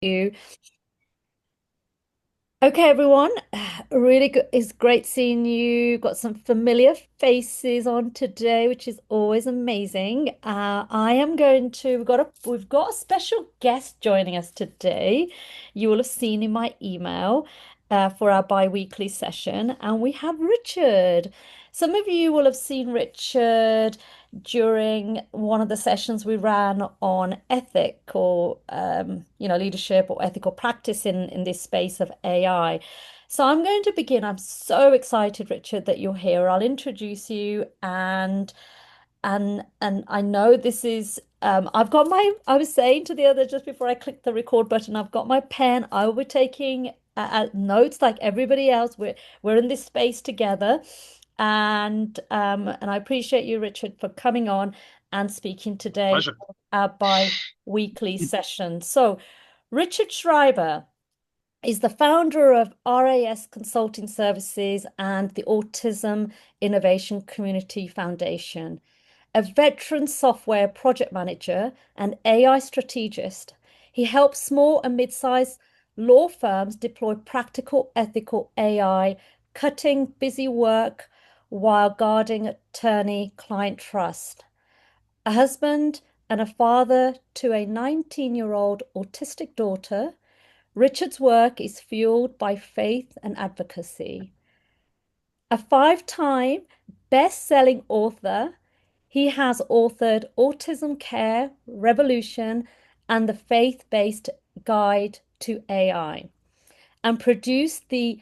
You. Okay, everyone. Really good. It's great seeing you. Got some familiar faces on today, which is always amazing. I am going to. We've got a special guest joining us today. You will have seen in my email for our bi-weekly session, and we have Richard. Some of you will have seen Richard during one of the sessions we ran on ethic or leadership or ethical practice in this space of AI. So I'm going to begin. I'm so excited, Richard, that you're here. I'll introduce you and I know this is I've got my I was saying to the other just before I clicked the record button, I've got my pen. I will be taking notes like everybody else. We're in this space together. And I appreciate you, Richard, for coming on and speaking today Pleasure. for our bi-weekly session. So, Richard Schreiber is the founder of RAS Consulting Services and the Autism Innovation Community Foundation, a veteran software project manager and AI strategist. He helps small and mid-sized law firms deploy practical, ethical AI, cutting busy work while guarding attorney-client trust. A husband and a father to a 19-year-old autistic daughter, Richard's work is fueled by faith and advocacy. A five-time best-selling author, he has authored Autism Care Revolution and the Faith-Based Guide to AI and produced the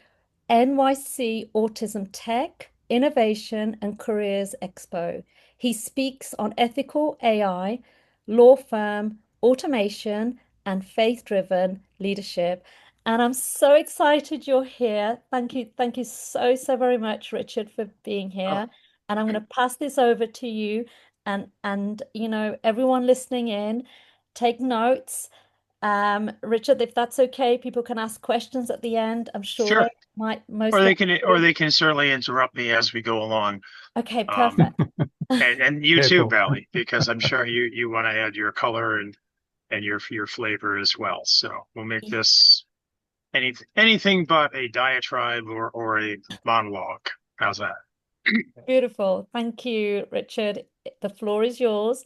NYC Autism Tech, Innovation and Careers Expo. He speaks on ethical AI, law firm, automation, and faith-driven leadership. And I'm so excited you're here. Thank you so very much, Richard, for being Oh, here. And I'm going to pass this over to you and everyone listening in, take notes. Richard, if that's okay, people can ask questions at the end. I'm sure they sure. might Or most they can, or likely. they can certainly interrupt me as we go along. Okay, Um, perfect. and you too, Careful. Bally, because I'm sure you want to add your color and your flavor as well. So we'll make this anything but a diatribe or a monologue. How's that? Beautiful. Thank you, Richard. The floor is yours.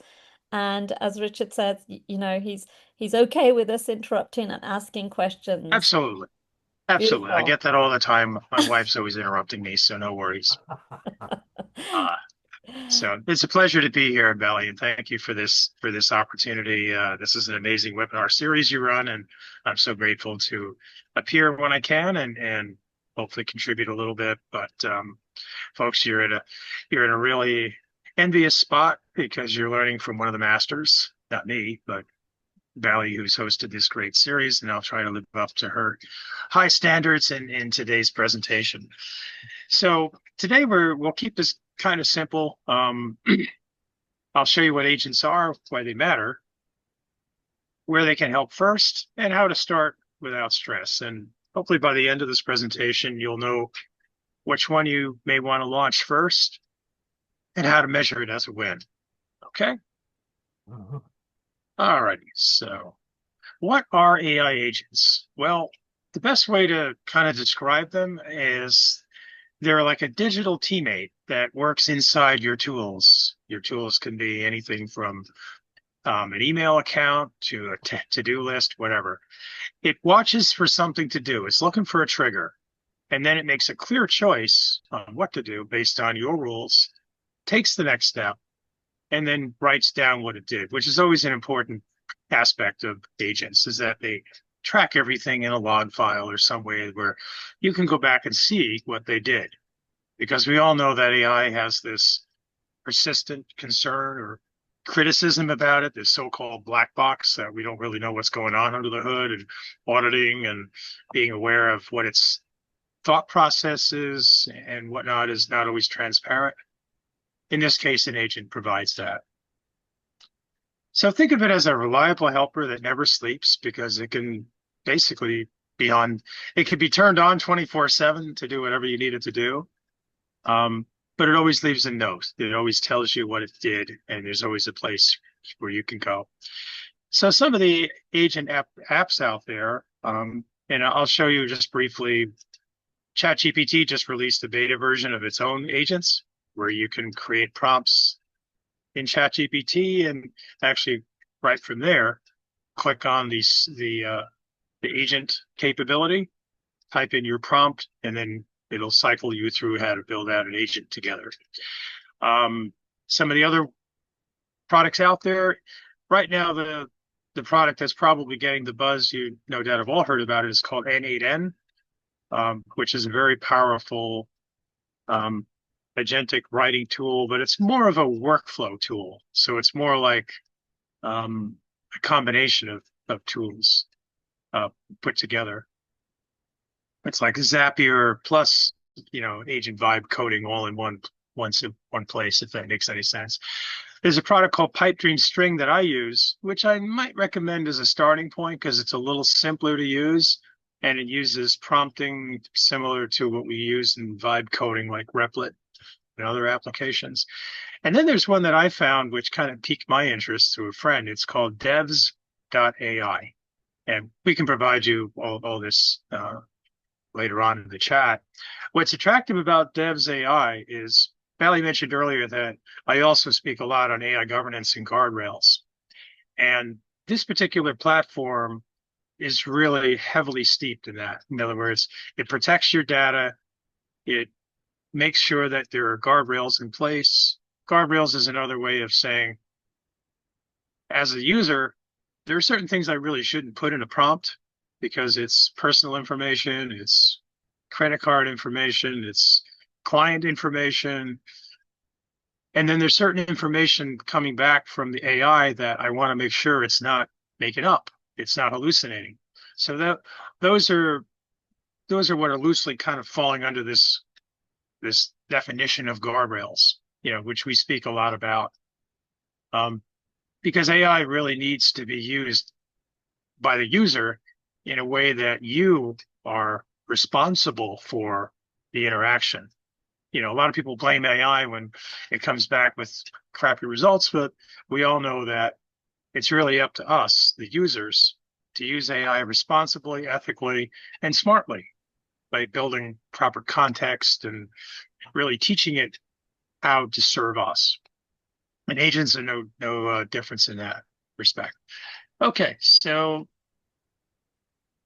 And as Richard said, he's okay with us interrupting and asking questions. Absolutely. Absolutely. I Beautiful. get that all the time. My wife's always interrupting me, so no worries. Uh, So it's a pleasure to be here, Belly, and thank you for this opportunity. This is an amazing webinar series you run, and I'm so grateful to appear when I can and hopefully contribute a little bit. But folks, you're in a really envious spot because you're learning from one of the masters, not me, but Bally, who's hosted this great series, and I'll try to live up to her high standards in today's presentation. So today we'll keep this kind of simple. I'll show you what agents are, why they matter, where they can help first, and how to start without stress. And hopefully by the end of this presentation, you'll know which one you may want to launch first and how to measure it as a win. Okay? Uh-huh. All righty. So what are AI agents? Well, the best way to kind of describe them is they're like a digital teammate that works inside your tools. Your tools can be anything from an email account to a to-do list, whatever. It watches for something to do. It's looking for a trigger. And then it makes a clear choice on what to do based on your rules, takes the next step, and then writes down what it did, which is always an important aspect of agents, is that they track everything in a log file or some way where you can go back and see what they did. Because we all know that AI has this persistent concern or criticism about it, this so-called black box that we don't really know what's going on under the hood, and auditing and being aware of what its thought processes and whatnot is not always transparent. In this case, an agent provides that. So think of it as a reliable helper that never sleeps because it can basically be on, it can be turned on 24/7 to do whatever you need it to do. Um, but it always leaves a note. It always tells you what it did, and there's always a place where you can go. So some of the apps out there, and I'll show you just briefly. ChatGPT just released a beta version of its own agents where you can create prompts in ChatGPT and actually right from there, click on the agent capability, type in your prompt, and then it'll cycle you through how to build out an agent together. Some of the other products out there right now, the product that's probably getting the buzz you no doubt have all heard about it is called N8N, which is a very powerful agentic writing tool, but it's more of a workflow tool. So it's more like a combination of tools put together. It's like Zapier plus, agent vibe coding all in one place, if that makes any sense. There's a product called Pipedream String that I use, which I might recommend as a starting point because it's a little simpler to use and it uses prompting similar to what we use in vibe coding like Replit and other applications. And then there's one that I found which kind of piqued my interest through a friend. It's called devs.ai. And we can provide you all this later on in the chat. What's attractive about Devs AI is Bally mentioned earlier that I also speak a lot on AI governance and guardrails. And this particular platform is really heavily steeped in that. In other words, it protects your data. It makes sure that there are guardrails in place. Guardrails is another way of saying, as a user, there are certain things I really shouldn't put in a prompt because it's personal information, it's credit card information, it's client information. And then there's certain information coming back from the AI that I want to make sure it's not making up, it's not hallucinating. So those are what are loosely kind of falling under this definition of guardrails, which we speak a lot about. Because AI really needs to be used by the user in a way that you are responsible for the interaction. A lot of people blame AI when it comes back with crappy results, but we all know that it's really up to us, the users, to use AI responsibly, ethically, and smartly by building proper context and really teaching it how to serve us. And agents are no difference in that respect. Okay, so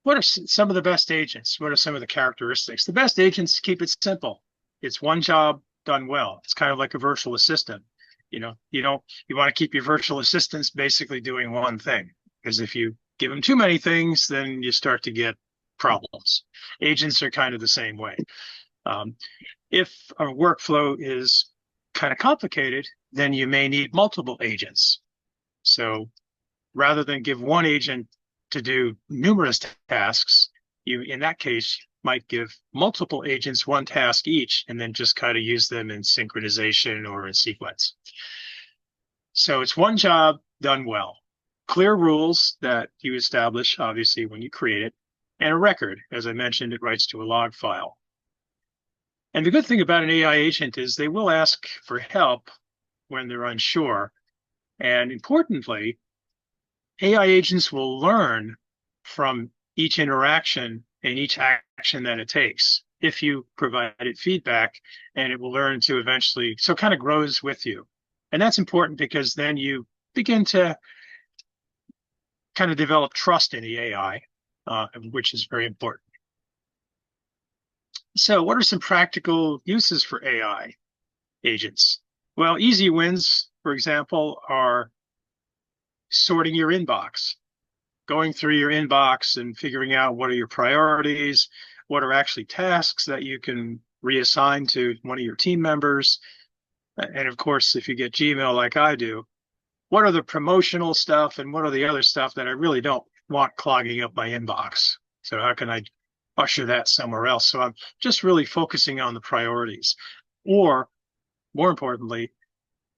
what are some of the best agents? What are some of the characteristics? The best agents keep it simple. It's one job done well. It's kind of like a virtual assistant. You want to keep your virtual assistants basically doing one thing, because if you give them too many things, then you start to get problems. Agents are kind of the same way. If a workflow is kind of complicated, then you may need multiple agents. So rather than give one agent to do numerous tasks, you, in that case, might give multiple agents one task each and then just kind of use them in synchronization or in sequence. So it's one job done well. Clear rules that you establish, obviously, when you create it, and a record. As I mentioned, it writes to a log file. And the good thing about an AI agent is they will ask for help when they're unsure. And importantly, AI agents will learn from each interaction and each action that it takes if you provide it feedback, and it will learn to eventually, so it kind of grows with you. And that's important because then you begin to kind of develop trust in the AI, which is very important. So what are some practical uses for AI agents? Well, easy wins, for example, are sorting your inbox, going through your inbox and figuring out what are your priorities, what are actually tasks that you can reassign to one of your team members. And of course, if you get Gmail like I do, what are the promotional stuff and what are the other stuff that I really don't want clogging up my inbox? So how can I usher that somewhere else? So I'm just really focusing on the priorities. Or more importantly,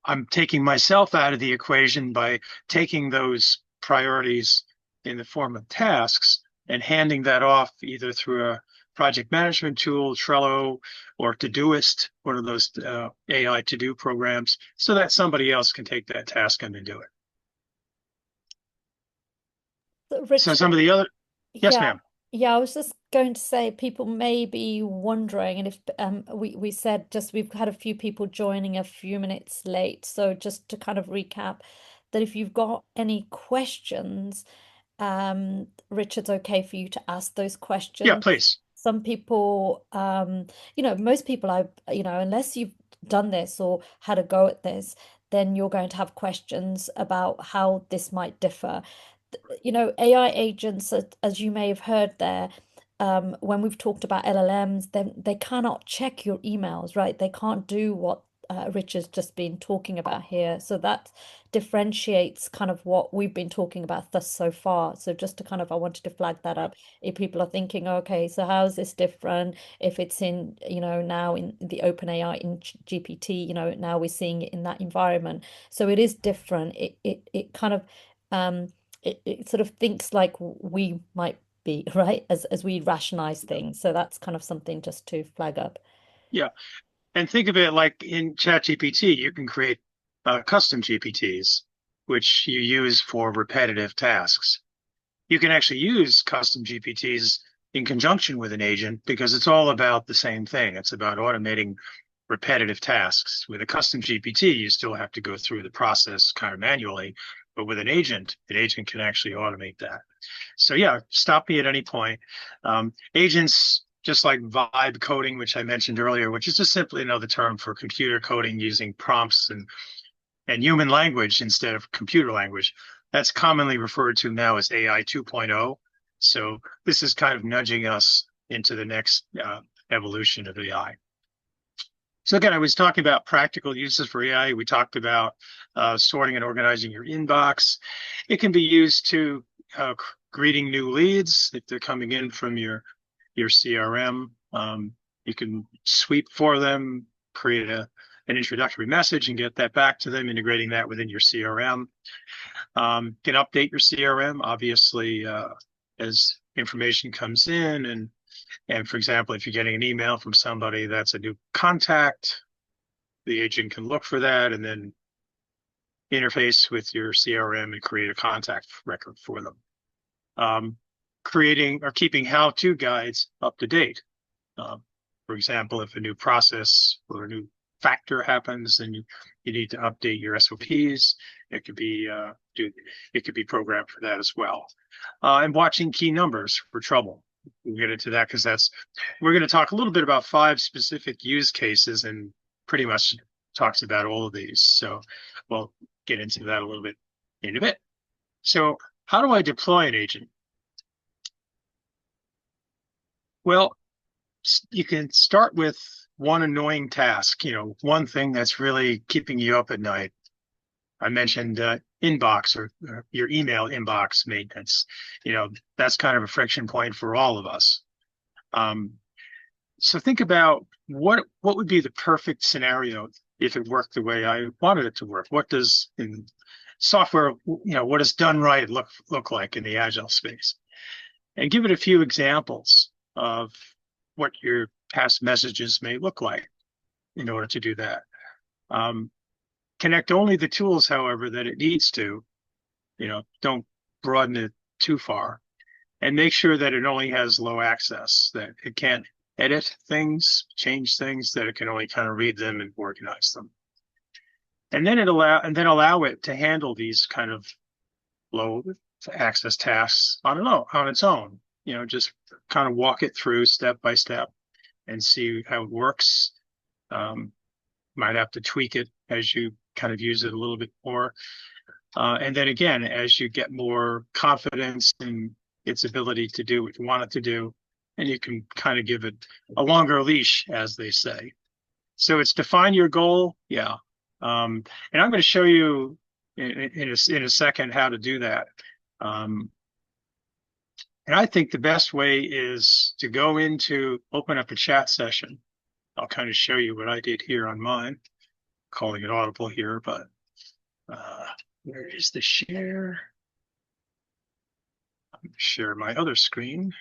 I'm taking myself out of the equation by taking those priorities in the form of tasks and handing that off either through a project management tool, Trello, or Todoist, one of those AI to-do programs, so that somebody else can take that task and do it. So Richard, some of the other, yes, yeah, ma'am. yeah, I was just going to say people may be wondering, and if we said just we've had a few people joining a few minutes late, so just to kind of recap, that if you've got any questions, Richard's okay for you to ask those Yeah, questions. please. Some people, most people, unless you've done this or had a go at this, then you're going to have questions about how this might differ. AI agents, as you may have heard there, when we've talked about LLMs, then they cannot check your emails, right? They can't do what Richard's just been talking about here. So that differentiates kind of what we've been talking about thus so far. So just to kind of, I wanted to flag that up. If people are thinking, okay, so how is this different? If it's in, now in the OpenAI in GPT, now we're seeing it in that environment. So it is different. It kind of it sort of thinks like we might be, right? As we rationalize things. So that's kind of something just to flag up. Yeah. And think of it like in ChatGPT, you can create custom GPTs, which you use for repetitive tasks. You can actually use custom GPTs in conjunction with an agent because it's all about the same thing. It's about automating repetitive tasks. With a custom GPT, you still have to go through the process kind of manually, but with an agent can actually automate that. So yeah, stop me at any point. Agents, just like vibe coding, which I mentioned earlier, which is just simply another term for computer coding using prompts and human language instead of computer language. That's commonly referred to now as AI 2.0. So this is kind of nudging us into the next evolution of AI. So again, I was talking about practical uses for AI. We talked about sorting and organizing your inbox. It can be used to greeting new leads if they're coming in from your CRM. You can sweep for them, create an introductory message and get that back to them, integrating that within your CRM. Can update your CRM, obviously, as information comes in. And for example, if you're getting an email from somebody that's a new contact, the agent can look for that and then interface with your CRM and create a contact record for them. Creating or keeping how-to guides up to date. Um, for example, if a new process or a new factor happens, then you need to update your SOPs. It could be it could be programmed for that as well. And watching key numbers for trouble. We'll get into that because we're going to talk a little bit about 5 specific use cases and pretty much talks about all of these. So we'll get into that a little bit in a bit. So how do I deploy an agent? Well, you can start with one annoying task, one thing that's really keeping you up at night. I mentioned inbox or your email inbox maintenance. That's kind of a friction point for all of us. Um, so think about what would be the perfect scenario if it worked the way I wanted it to work. What does in software, what does done right look like in the agile space? And give it a few examples of what your past messages may look like in order to do that. Um, Connect only the tools, however, that it needs to. Don't broaden it too far, and make sure that it only has low access, that it can't edit things, change things, that it can only kind of read them and organize them. And then allow it to handle these kind of low access tasks on its own. Just kind of walk it through step by step and see how it works. Might have to tweak it as you kind of use it a little bit more. And then again, as you get more confidence in its ability to do what you want it to do, and you can kind of give it a longer leash, as they say. So it's define your goal. Yeah. And I'm going to show you in a second how to do that. Um, and I think the best way is to open up a chat session. I'll kind of show you what I did here on mine, calling it audible here, but where is the share? I'm going to share my other screen.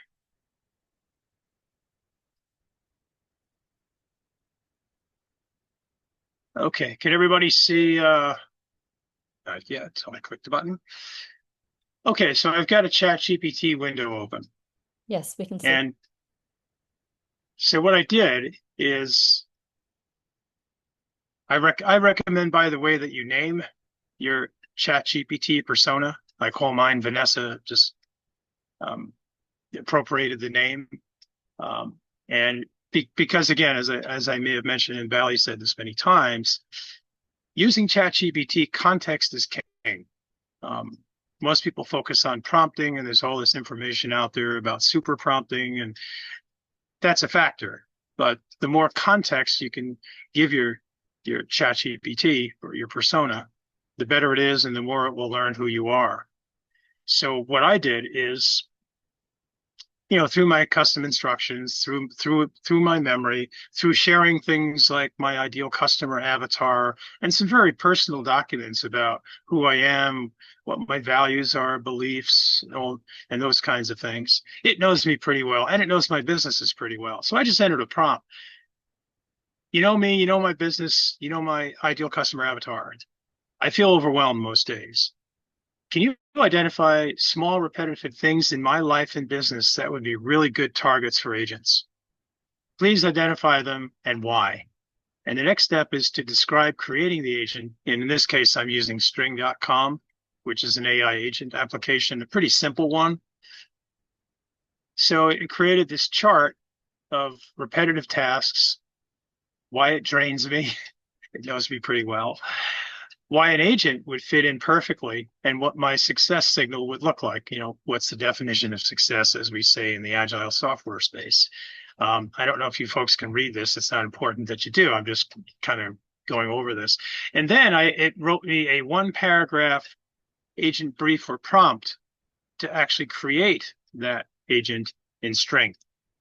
Okay, can everybody see? Not yet, so I click the button. Okay, so I've got a ChatGPT window open. Yes, we can see. And so what I did is I recommend, by the way, that you name your ChatGPT persona. Like whole mine Vanessa just um, appropriated the name. Um, and because again, as I may have mentioned and Bally said this many times, using ChatGPT, context is king. Um, Most people focus on prompting, and there's all this information out there about super prompting, and that's a factor. But the more context you can give your ChatGPT or your persona, the better it is, and the more it will learn who you are. So what I did is, through my custom instructions, through my memory, through sharing things like my ideal customer avatar and some very personal documents about who I am, what my values are, beliefs, and those kinds of things. It knows me pretty well, and it knows my businesses pretty well. So I just entered a prompt. You know me, you know my business, you know my ideal customer avatar. I feel overwhelmed most days. Can you identify small repetitive things in my life and business that would be really good targets for agents? Please identify them and why. And the next step is to describe creating the agent. And in this case, I'm using string.com, which is an AI agent application, a pretty simple one. So it created this chart of repetitive tasks, why it drains me. It knows me pretty well. Why an agent would fit in perfectly and what my success signal would look like. What's the definition of success, as we say in the agile software space? I don't know if you folks can read this. It's not important that you do. I'm just kind of going over this. And then it wrote me a one paragraph agent brief or prompt to actually create that agent in String.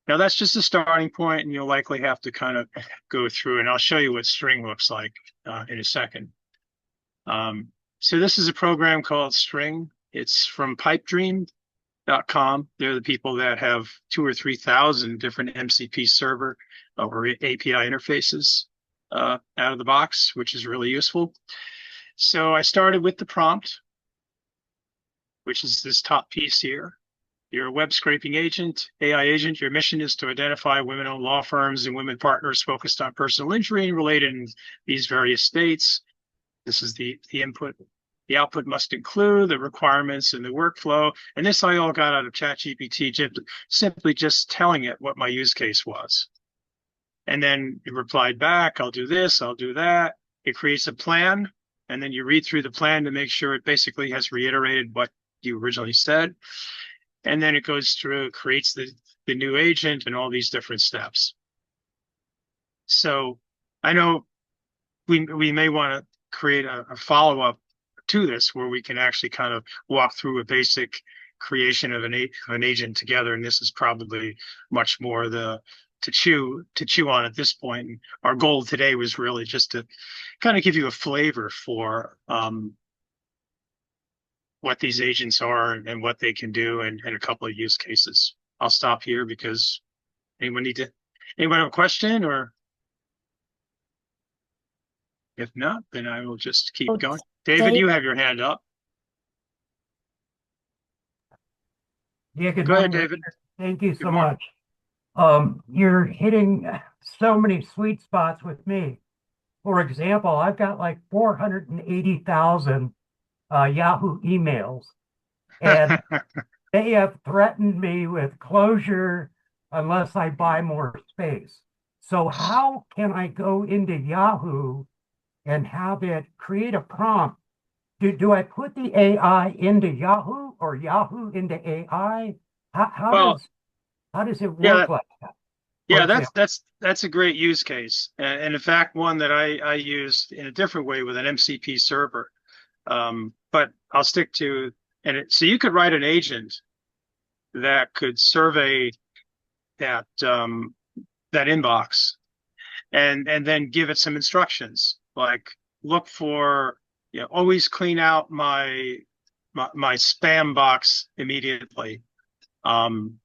Now that's just a starting point, and you'll likely have to kind of go through, and I'll show you what String looks like in a second. So this is a program called String. It's from pipedream.com. They're the people that have 2,000 or 3,000 different MCP server or API interfaces out of the box, which is really useful. So I started with the prompt, which is this top piece here. You're a web scraping agent, AI agent. Your mission is to identify women-owned law firms and women partners focused on personal injury and related in these various states. This is the input. The output must include the requirements and the workflow. And this I all got out of ChatGPT, simply just telling it what my use case was. And then it replied back, I'll do this, I'll do that. It creates a plan. And then you read through the plan to make sure it basically has reiterated what you originally said. And then it goes through, creates the new agent and all these different steps. So I know we may want to create a follow-up to this where we can actually kind of walk through a basic creation of an agent together. And this is probably much more to chew on at this point. And our goal today was really just to kind of give you a flavor for what these agents are and what they can do and a couple of use cases. I'll stop here because anyone have a question, or if not, then I will just keep Oh, going. David, Dave, you have your hand up. Yeah, good Go ahead, morning, David. Richard. Thank you Good so morning. much. You're hitting so many sweet spots with me. For example, I've got like 480,000 Yahoo emails, and they have threatened me with closure unless I buy more space. So how can I go into Yahoo and have it create a prompt? Do I put the AI into Yahoo or Yahoo into AI? How, how Well, does how does it yeah, work like that, for yeah, example? that's a great use case, and in fact, one that I used in a different way with an MCP server. But I'll stick to so you could write an agent that could survey that that inbox and then give it some instructions like look for always clean out my, my spam box immediately. Um,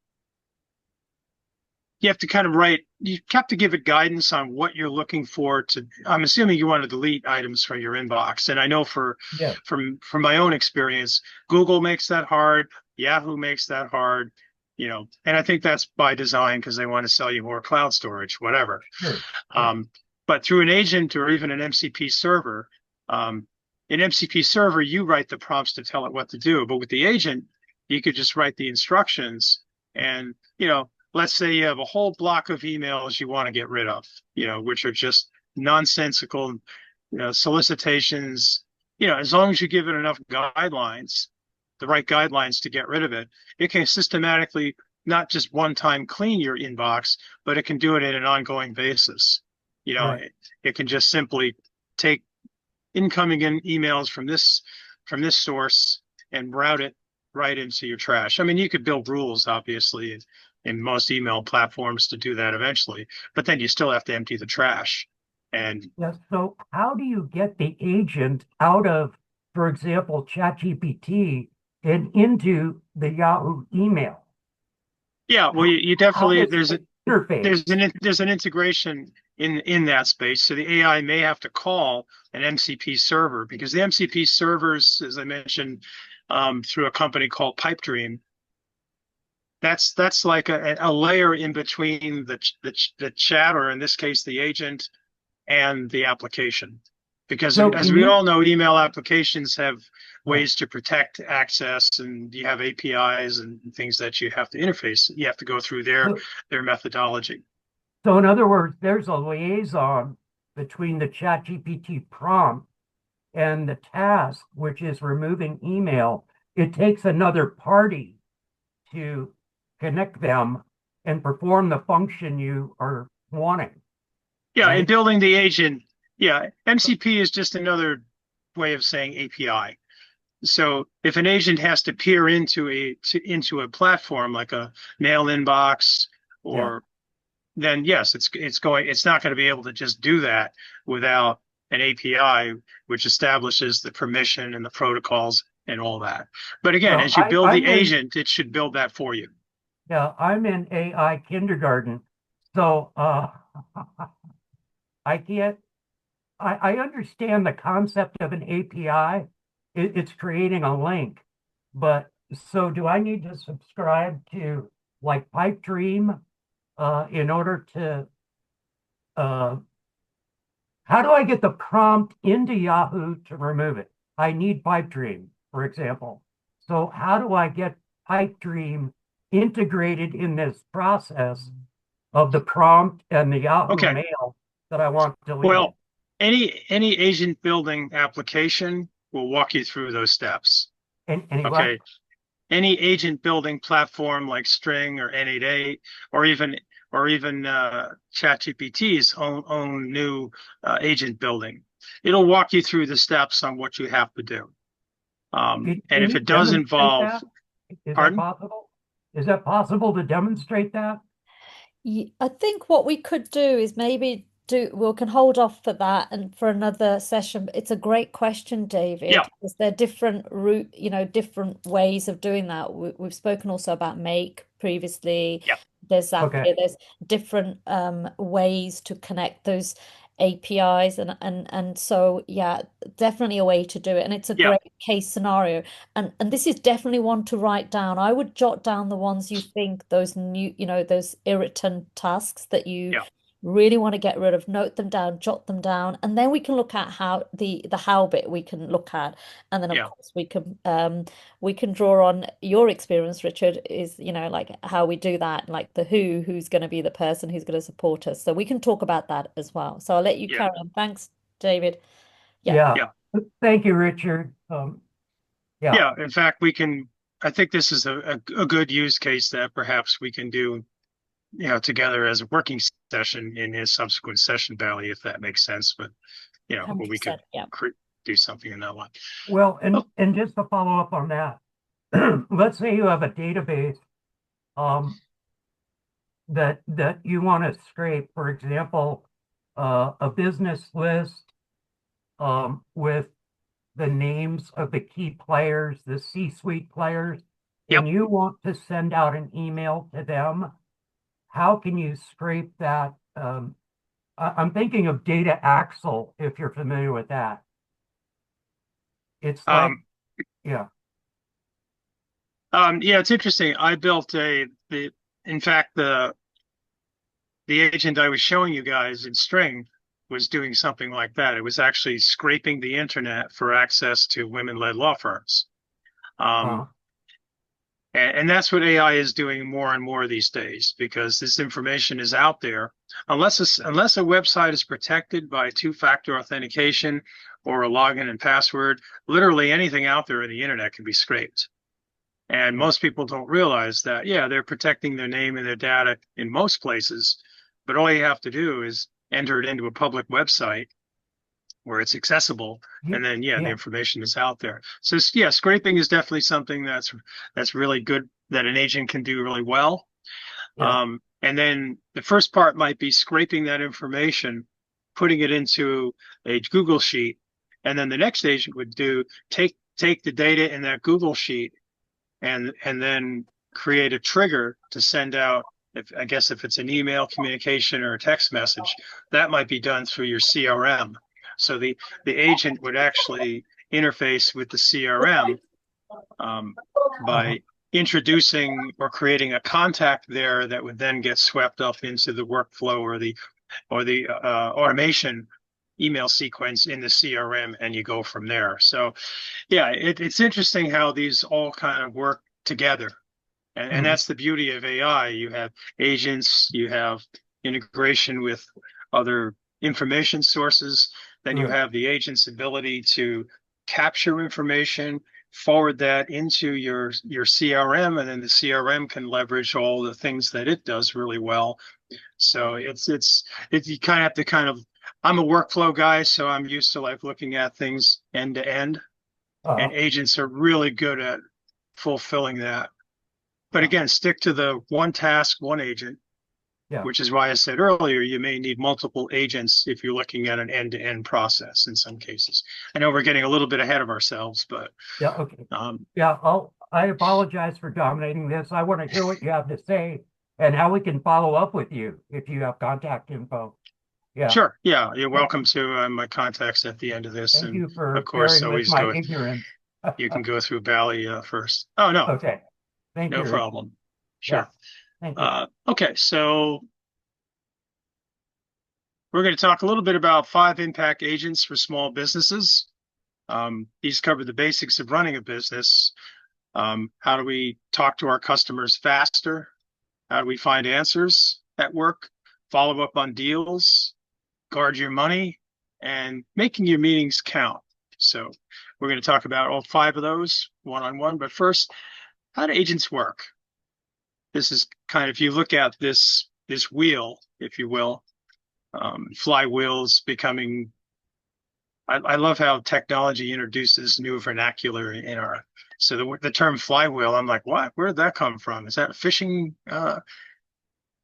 you have to kind of write, you have to give it guidance on what you're looking for to, I'm assuming you want to delete items from your inbox. And I know Yeah, from my own experience, Google makes that hard, Yahoo makes that hard, and I think that's by design because they want to sell you more cloud storage, whatever. sure. Yeah. Um, but through an agent or even an MCP server, an MCP server, you write the prompts to tell it what to do. But with the agent, you could just write the instructions and, let's say you have a whole block of emails you want to get rid of, which are just nonsensical, solicitations. As long as you give it enough guidelines, the right guidelines to get rid of it, it can systematically not just one time clean your inbox, but it can do it on an ongoing basis. Right. It can just simply take incoming emails from this source and route it right into your trash. I mean, you could build rules, obviously, in most email platforms to do that eventually, but then you still have to empty the trash. And Yeah. So how do you get the agent out of, for example, ChatGPT and into the Yahoo email? yeah, well, you How definitely does it interface? there's an integration in that space. So the AI may have to call an MCP server because the MCP servers, as I mentioned, through a company called Pipedream, that's like a layer in between the chat, or in this case, the agent and the application. Because So as can we you all know, email applications have Right. ways to protect access, and you have APIs and things that you have to interface. You have to go through So, their methodology. so in other words, there's a liaison between the ChatGPT prompt and the task, which is removing email. It takes another party to connect them and perform the function you are wanting, Yeah, and right? building the agent. Yeah, MCP is just another way of saying API. So if an agent has to peer into a platform like a mail inbox, Yeah. or then yes, it's not going to be able to just do that without an API which establishes the permission and the protocols and all that. But again, Well, as you build the I'm in agent, it should build that for you. yeah, I'm in AI kindergarten. So I can't I understand the concept of an API. It's creating a link, but so do I need to subscribe to like Pipedream in order to uh, how do I get the prompt into Yahoo to remove it? I need Pipedream, for example. So how do I get Pipedream integrated in this process of the prompt and the Yahoo Okay. mail that I want deleted? Well, any agent building application will walk you through those steps. And any what? Okay. Any agent building platform like String or N88, or even ChatGPT's own new agent building. It'll walk you through the steps on what you have to do. And Can if you it does demonstrate involve, that? Is that pardon? possible? Is that possible to demonstrate that? I think what we could do is maybe we can hold off for that and for another session. It's a great question, Yeah, David. Is there different different ways of doing that? We've spoken also about Make previously. yeah, There's Okay. Zapier. There's different ways to connect those APIs, and so yeah, definitely a way to do it. And it's a yeah, great case scenario. And this is definitely one to write down. I would jot down the ones you think those new, those irritant tasks that you yeah, really want to get rid of, note them down, jot them down, and then we can look at how the how bit we can look at. And then of yeah, course we can draw on your experience, Richard, is like how we do that, like the who's going to be the person who's going to support us. So we can talk about that as well. So I'll let you yeah, carry on. Thanks, David. Yeah. Yeah. yeah, Thank you, Richard. Yeah. yeah. In fact, I think this is a good use case that perhaps we can do, together as a working session in his subsequent session, Bally, if that makes sense. But, where we could 100%. Yeah. do something in that one. Well, Oh, and just to follow up on that, let's say you have a database um, that you want to scrape, for example, a business list with the names of the key players, the C-suite players, yep. and you want to send out an email to them. how can you scrape that? I'm thinking of data axle, if you're familiar with that. It's like, Um, yeah. yeah, it's interesting. I built in fact, the agent I was showing you guys in String was doing something like that. It was actually scraping the internet for access to women-led law firms. Um, Uh, and that's what AI is doing more and more these days because this information is out there. Unless a website is protected by two-factor authentication or a login and password, literally anything out there in the internet can be scraped. And yeah. most people don't realize that, yeah, they're protecting their name and their data in most places, but all you have to do is enter it into a public website where it's accessible, Yeah. and then yeah, the Yeah. information is out there. So yeah, scraping is definitely something that's really good that an agent can do really well. Yeah. And then the first part might be scraping that information, putting it into a Google sheet, and then the next agent would do take the data in that Google sheet and then create a trigger to send out if I guess if it's an email communication or a text message, that might be done through your CRM. So the agent would actually interface with the CRM Uh, by introducing or creating a contact there that would then get swept up into the workflow or the automation email sequence in the CRM, and you go from there. So yeah, it's interesting how these all kind of work together. And mm, that's the beauty of AI. You have agents, you have integration with other information sources, then you right. have the agent's ability to capture information, forward that into your CRM, and then the CRM can leverage all the things that it does really well. So it's you kind of have to I'm a workflow guy, so I'm used to like looking at things end to end, Uh, and agents are really good at fulfilling that. But uh, again, stick to the one task, one agent, yeah. which is why I said earlier, you may need multiple agents if you're looking at an end-to-end process in some cases. I know we're getting a little bit ahead of ourselves, but Yeah. Okay. um, Yeah. I apologize for dominating this. I want to hear what you have to say and how we can follow up with you if you have contact info. Yeah. sure. Yeah, you're Th- welcome to my contacts at the end of this. Thank And you of for course, bearing with always my go, ignorance. you can go through Bally first. Oh, no, Okay. Thank no you, Richard. problem. Yeah. Sure. Thank you. Okay, so we're going to talk a little bit about 5 impact agents for small businesses. These cover the basics of running a business. How do we talk to our customers faster? How do we find answers at work? Follow up on deals, guard your money, and making your meetings count. So we're going to talk about all 5 of those one-on-one. But first, how do agents work? This is kind of, if you look at this wheel, if you will, flywheels becoming. I love how technology introduces new vernacular in our. So the term flywheel, I'm like, what? Where did that come from? Is that a fishing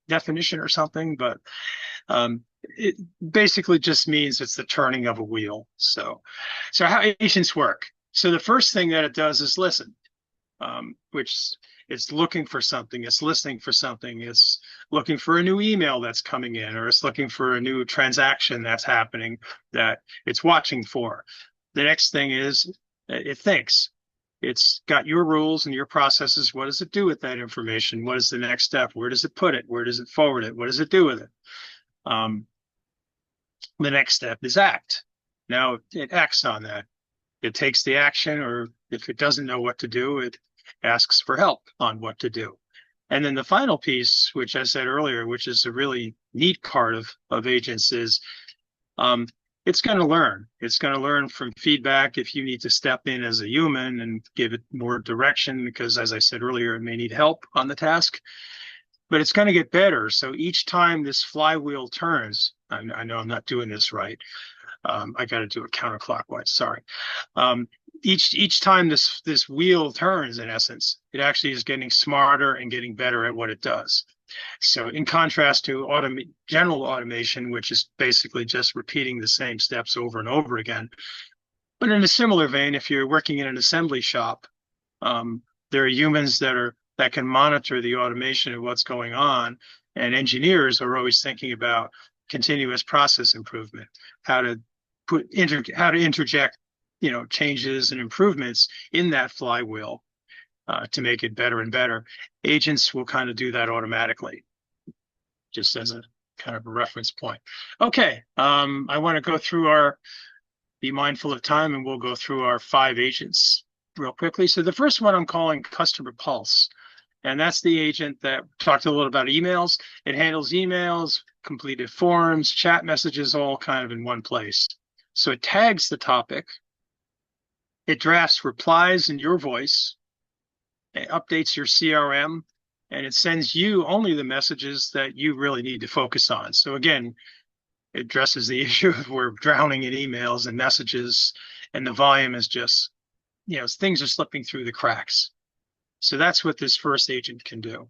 definition or something? But it basically just means it's the turning of a wheel. So how agents work. So the first thing that it does is listen, which it's looking for something, it's listening for something, it's looking for a new email that's coming in, or it's looking for a new transaction that's happening that it's watching for. The next thing is it thinks. It's got your rules and your processes. What does it do with that information? What is the next step? Where does it put it? Where does it forward it? What does it do with it? Um, the next step is act. Now it acts on that. It takes the action, or if it doesn't know what to do, it asks for help on what to do. And then the final piece, which I said earlier, which is a really neat part of agents, is um, it's going to learn. It's going to learn from feedback if you need to step in as a human and give it more direction, because as I said earlier, it may need help on the task, but it's going to get better. So each time this flywheel turns, I know I'm not doing this right. I got to do it counterclockwise. Sorry. Um, each time this wheel turns, in essence, it actually is getting smarter and getting better at what it does. So in contrast to general automation, which is basically just repeating the same steps over and over again. But in a similar vein, if you're working in an assembly shop, there are humans that are that can monitor the automation of what's going on. And engineers are always thinking about continuous process improvement, how to interject, changes and improvements in that flywheel to make it better and better. Agents will kind of do that automatically, just as a kind of a reference point. Okay, I want to go through be mindful of time, and we'll go through our 5 agents real quickly. So the first one I'm calling Customer Pulse. And that's the agent that talked a little about emails. It handles emails, completed forms, chat messages, all kind of in one place. So it tags the topic. It drafts replies in your voice. It updates your CRM, and it sends you only the messages that you really need to focus on. So again, it addresses the issue of we're drowning in emails and messages, and the volume is just, things are slipping through the cracks. So that's what this first agent can do.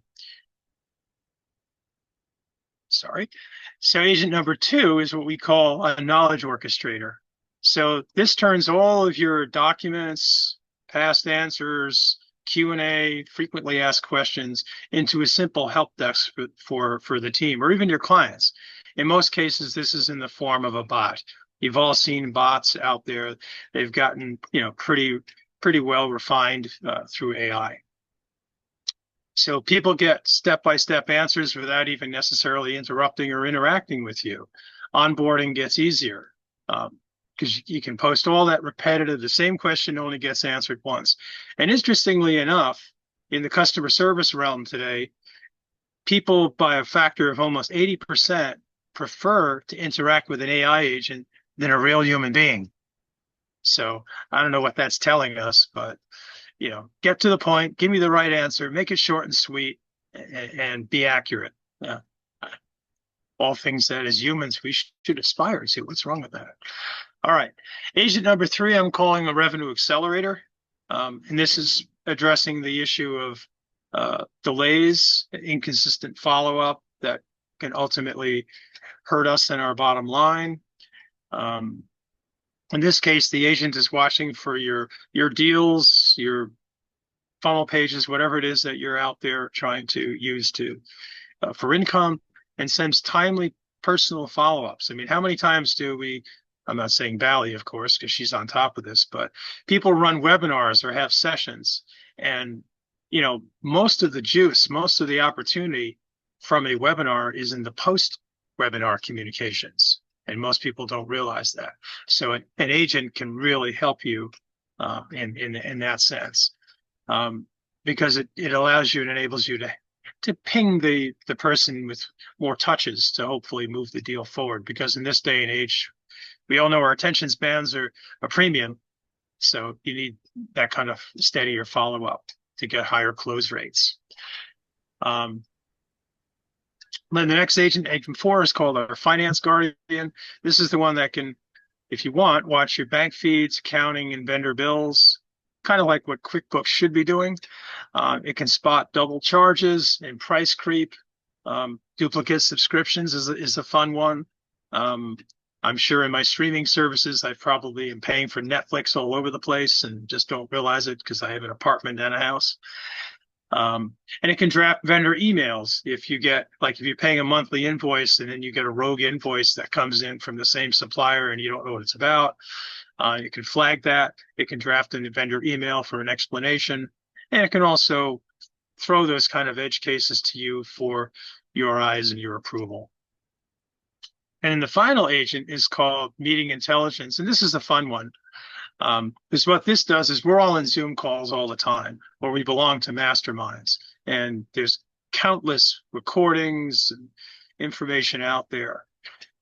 Sorry. So agent number 2 is what we call a knowledge orchestrator. So this turns all of your documents, past answers, Q&A, frequently asked questions into a simple help desk for the team or even your clients. In most cases, this is in the form of a bot. You've all seen bots out there. They've gotten, pretty well refined through AI. So people get step-by-step answers without even necessarily interrupting or interacting with you. Onboarding gets easier because you can post all that repetitive, the same question only gets answered once. And interestingly enough, in the customer service realm today, people by a factor of almost 80% prefer to interact with an AI agent than a real human being. So I don't know what that's telling us, but get to the point, give me the right answer, make it short and sweet, and be accurate. Yeah. All things that as humans we should aspire to. What's wrong with that? All right. Agent number 3, I'm calling a revenue accelerator. And this is addressing the issue of delays, inconsistent follow-up that can ultimately hurt us in our bottom line. In this case, the agent is watching for your deals, your funnel pages, whatever it is that you're out there trying to use for income, and sends timely personal follow-ups. I mean, how many times I'm not saying Bally, of course, because she's on top of this, but people run webinars or have sessions, and most of the juice, most of the opportunity from a webinar is in the post-webinar communications. And most people don't realize that. So an agent can really help you in that sense, because it allows you and enables you to ping the person with more touches to hopefully move the deal forward. Because in this day and age, we all know our attention spans are a premium. So you need that kind of steadier follow-up to get higher close rates. Then the next agent 4, is called our Finance Guardian. This is the one that can, if you want, watch your bank feeds, accounting, and vendor bills, kind of like what QuickBooks should be doing. It can spot double charges and price creep. Duplicate subscriptions is a fun one. I'm sure in my streaming services, I probably am paying for Netflix all over the place and just don't realize it because I have an apartment and a house. And it can draft vendor emails if you're paying a monthly invoice and then you get a rogue invoice that comes in from the same supplier and you don't know what it's about. You can flag that. It can draft a vendor email for an explanation. And it can also throw those kind of edge cases to you for your eyes and your approval. And then the final agent is called Meeting Intelligence. And this is a fun one. Because what this does is we're all in Zoom calls all the time, or we belong to masterminds, and there's countless recordings and information out there.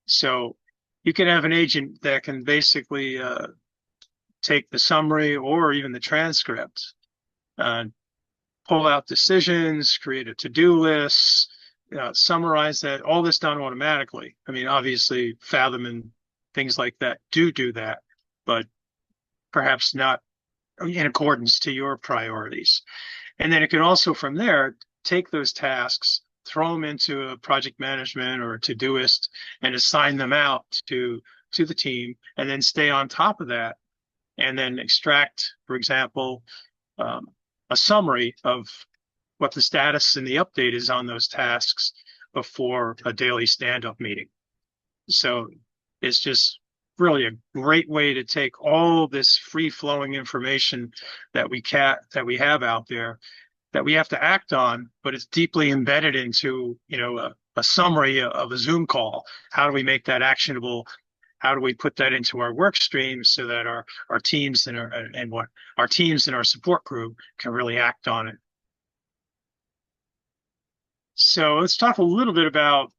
So you can have an agent that can basically take the summary or even the transcript, pull out decisions, create a to-do list, summarize that, all this done automatically. I mean, obviously Fathom and things like that do that, but perhaps not in accordance to your priorities. And then it can also from there take those tasks, throw them into a project management or a Todoist and assign them out to the team, and then stay on top of that, and then extract, for example, a summary of what the status and the update is on those tasks before a daily stand-up meeting. So it's just really a great way to take all this free-flowing information that we have out there that we have to act on, but it's deeply embedded into, a summary of a Zoom call. How do we make that actionable? How do we put that into our work streams so that our teams and our teams and our support group can really act on it? So let's talk a little bit about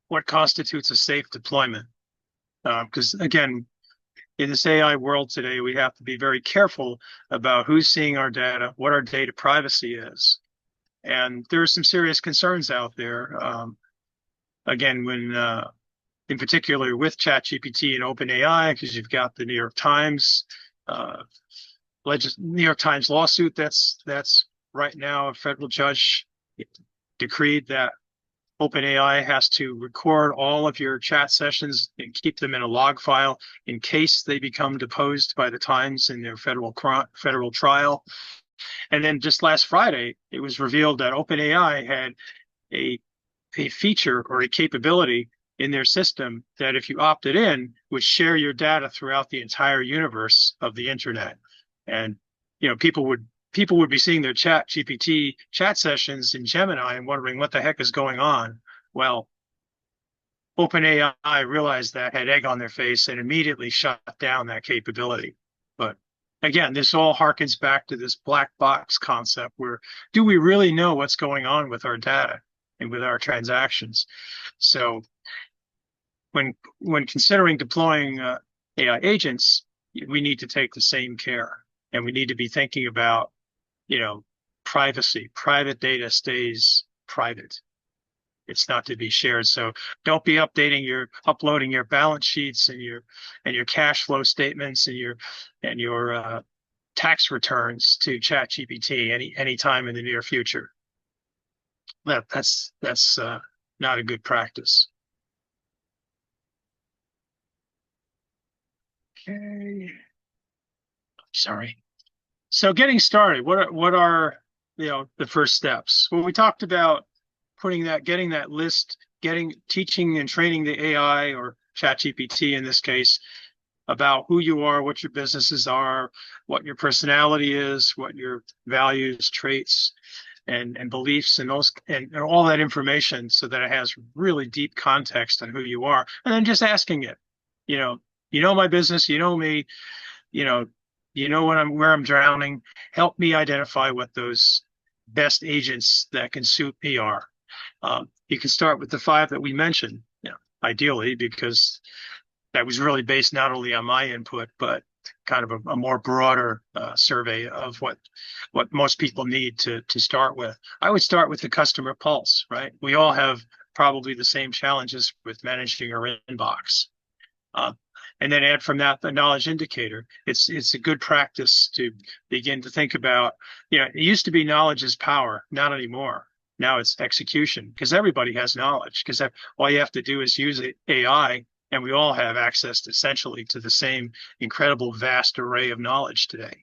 what constitutes a safe deployment. Because again, in this AI world today, we have to be very careful about who's seeing our data, what our data privacy is. And there are some serious concerns out there. Again, when in particular with ChatGPT and OpenAI, because you've got the New York Times lawsuit that's right now a federal judge decreed that OpenAI has to record all of your chat sessions and keep them in a log file in case they become deposed by the Times in their federal trial. And then just last Friday, it was revealed that OpenAI had a feature or a capability in their system that if you opted in, would share your data throughout the entire universe of the internet. And, people would be seeing their ChatGPT chat sessions in Gemini and wondering what the heck is going on. Well, OpenAI realized that, had egg on their face, and immediately shut down that capability. But again, this all harkens back to this black box concept where do we really know what's going on with our data and with our transactions? So when considering deploying AI agents, we need to take the same care, and we need to be thinking about, privacy. Private data stays private. It's not to be shared. So don't be uploading your balance sheets and your cash flow statements and your tax returns to ChatGPT any time in the near future. That's not a good practice. Okay. Sorry. So getting started, what are the first steps? Well, we talked about getting that list, teaching and training the AI or ChatGPT in this case about who you are, what your businesses are, what your personality is, what your values, traits, and beliefs, and all that information, so that it has really deep context on who you are, and then just asking it, my business, me, where I'm drowning. Help me identify what those best agents that can suit me are. You can start with the 5 that we mentioned, ideally, because that was really based not only on my input, but kind of a more broader survey of what most people need to start with. I would start with the customer pulse, right? We all have probably the same challenges with managing our inbox. And then add from that the knowledge indicator. It's a good practice to begin to think about, it used to be knowledge is power, not anymore. Now it's execution, because everybody has knowledge, because all you have to do is use AI, and we all have access essentially to the same incredible vast array of knowledge today.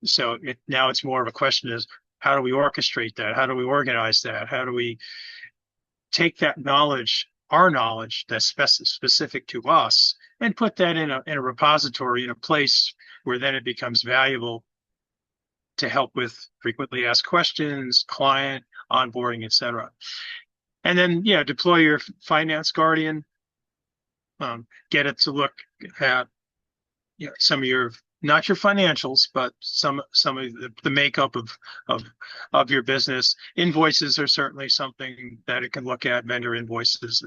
So now it's more of a question is, how do we orchestrate that? How do we organize that? How do we take that knowledge, our knowledge that's specific to us, and put that in a repository, in a place where then it becomes valuable to help with frequently asked questions, client onboarding, etc. And then, deploy your finance guardian. Get it to look at some of your, not your financials, but some of the makeup of your business. Invoices are certainly something that it can look at, vendor invoices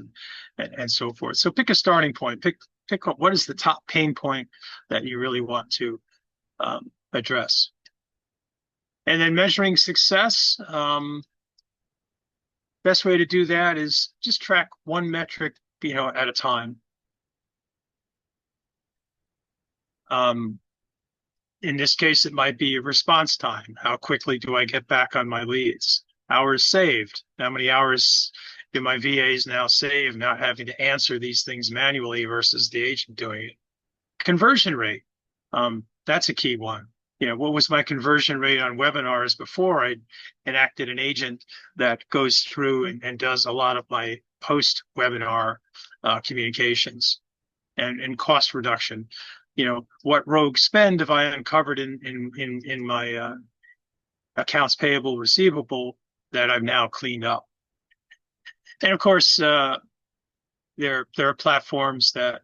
and so forth. So pick a starting point. Pick up what is the top pain point that you really want to address. And then measuring success. Best way to do that is just track one metric, at a time. In this case, it might be response time. How quickly do I get back on my leads? Hours saved. How many hours do my VAs now save, not having to answer these things manually versus the agent doing it? Conversion rate. That's a key one. what was my conversion rate on webinars before I enacted an agent that goes through and does a lot of my post-webinar communications and cost reduction. What rogue spend have I uncovered in my accounts payable receivable that I've now cleaned up. And of course, there are platforms that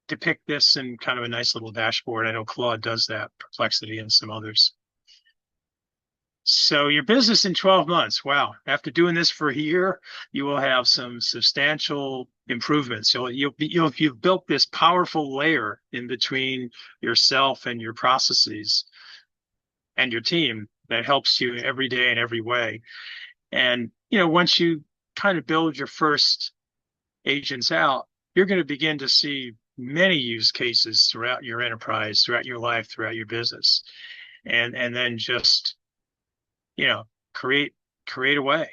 depict this in kind of a nice little dashboard. I know Claude does that, Perplexity, and some others. So your business in 12 months. Wow. After doing this for a year, you will have some substantial improvements. You've built this powerful layer in between yourself and your processes and your team that helps you every day in every way. And, once you kind of build your first agents out, you're going to begin to see many use cases throughout your enterprise, throughout your life, throughout your business. And then just, create away,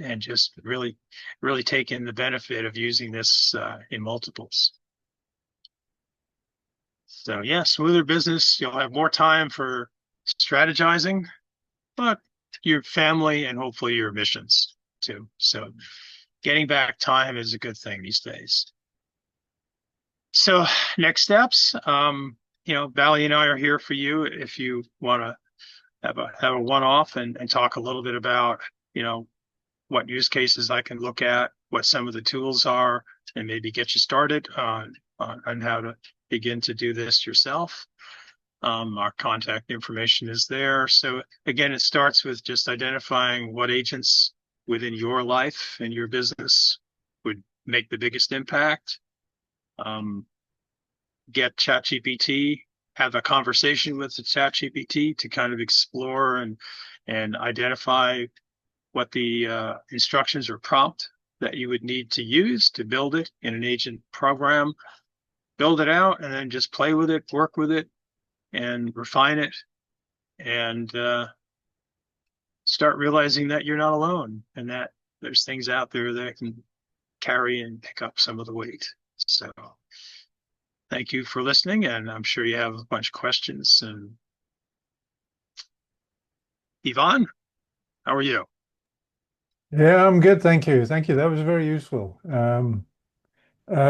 and just really, really take in the benefit of using this in multiples. So yeah, smoother business. You'll have more time for strategizing, but your family and hopefully your missions too. So getting back time is a good thing these days. So next steps, Bally and I are here for you if you want to have a one-off and talk a little bit about, what use cases I can look at, what some of the tools are, and maybe get you started on how to begin to do this yourself. Our contact information is there. So again, it starts with just identifying what agents within your life and your business would make the biggest impact. Get ChatGPT, have a conversation with the ChatGPT to kind of explore and identify what the instructions or prompt that you would need to use to build it in an agent program. Build it out and then just play with it, work with it, and refine it, and start realizing that you're not alone and that there's things out there that can carry and pick up some of the weight. So thank you for listening, and I'm sure you have a bunch of questions. And Yvonne, how are you? Yeah, I'm good. Thank you. Thank you. That was very useful.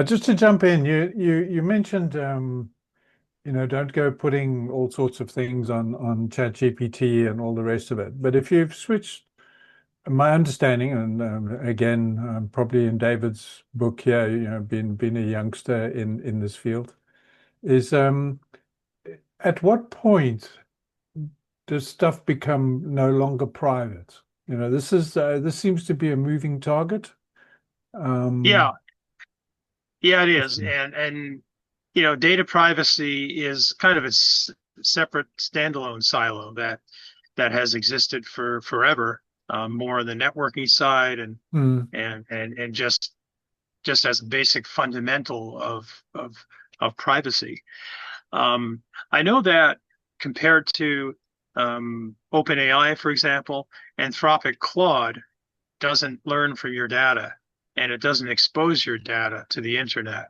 Just to jump in, you mentioned don't go putting all sorts of things on ChatGPT and all the rest of it. But if you've switched, my understanding, and again, probably in David's book here, being a youngster in this field, is at what point does stuff become no longer private? This seems to be a moving target. Yeah, it is, and data privacy is kind of a separate standalone silo that has existed for forever, more on the networking side and just as a basic fundamental of privacy. I know that compared to OpenAI, for example, Anthropic Claude doesn't learn from your data and it doesn't expose your data to the internet.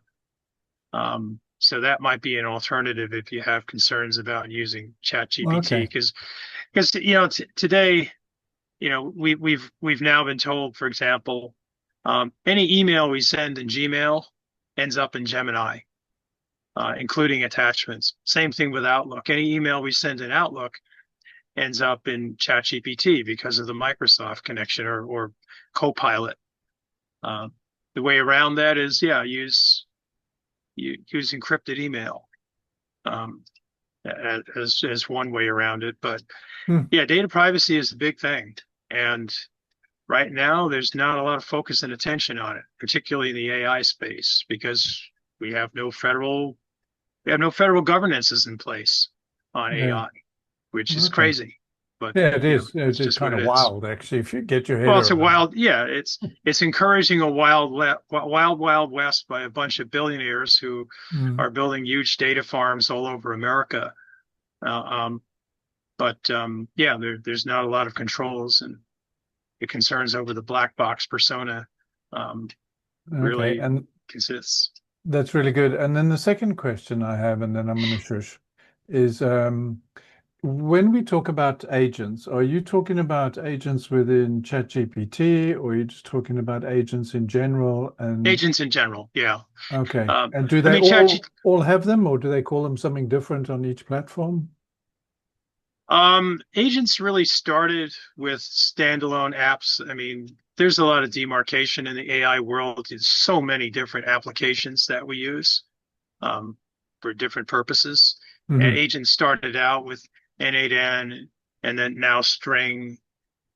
So that might be an alternative if you have concerns about using ChatGPT, because today, we've now been told, for example, any email we send in Gmail ends up in Gemini, including attachments. Same thing with Outlook. Any email we send in Outlook ends up in ChatGPT because of the Microsoft connection or Copilot. The way around that is, use encrypted email as one way around it. But data privacy is a big thing, and right now there's not a lot of focus and attention on it, particularly in the AI space, because we have no federal governances in place on AI, which is crazy. But yeah, it is. It's It's just kind of wild, actually, if you get your head well, it's a around wild, it's encouraging a wild west by a bunch of billionaires who are building huge data farms all over America. There's not a lot of controls, and the concerns over the black box persona really and consists. that's really good. And then the second question I have, and then I'm going to shush, is when we talk about agents, are you talking about agents within ChatGPT, or are you just talking about agents in general? And Agents in general, yeah. okay, and do I they mean, all have them, or do they call them something different on each platform? Agents really started with standalone apps. I mean, there's a lot of demarcation in the AI world. There's so many different applications that we use for different purposes. And Hmm. agents started out with N8N and then now String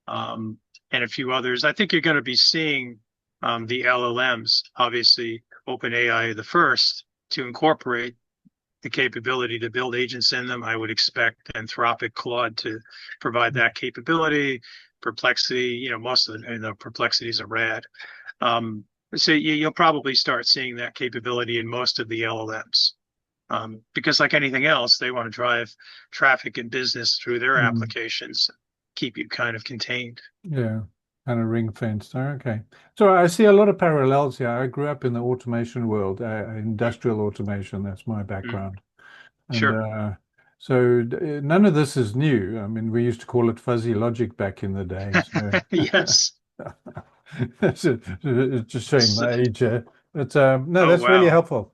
and a few others. I think you're going to be seeing the LLMs, obviously OpenAI the first, to incorporate the capability to build agents in them. I would expect Anthropic Claude to provide that capability. Perplexity, most of the perplexities are rad. So you'll probably start seeing that capability in most of the LLMs. Because like anything else, they want to drive traffic and business through their Mm. applications, keep you kind of contained. Yeah, kind of ring fenced. Okay. So I see a lot of parallels here. I grew up in the automation world, industrial automation. That's my Mm, background. And sure. so none of this is new. I mean, we used to call it fuzzy logic back in the day. So Yes. it's just showing So, my age here. But no, oh, that's really wow. helpful.